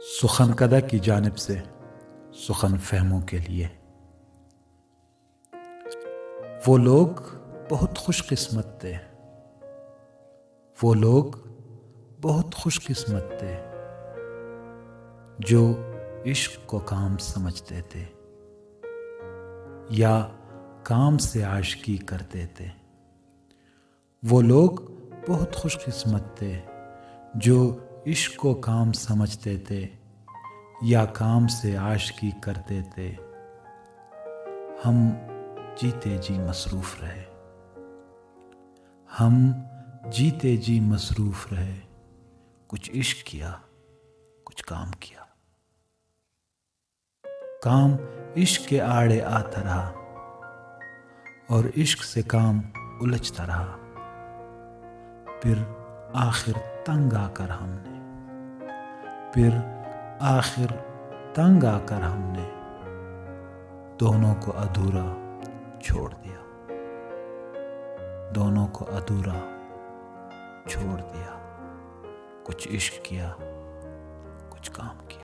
سخن کدہ کی جانب سے سخن فہموں کے لیے وہ لوگ بہت خوش قسمت تھے، وہ لوگ بہت خوش قسمت تھے جو عشق کو کام سمجھتے تھے یا کام سے عاشقی کرتے تھے۔ وہ لوگ بہت خوش قسمت تھے جو عشق کو کام سمجھتے تھے یا کام سے عاشقی کرتے تھے۔ ہم جیتے جی مصروف رہے، ہم جیتے جی مصروف رہے، کچھ عشق کیا، کچھ کام کیا۔ کام عشق کے آڑے آتا رہا اور عشق سے کام الجھتا رہا، پھر آخر تنگ آ کر ہم نے دونوں کو ادھورا چھوڑ دیا، دونوں کو ادھورا چھوڑ دیا، کچھ عشق کیا، کچھ کام کیا۔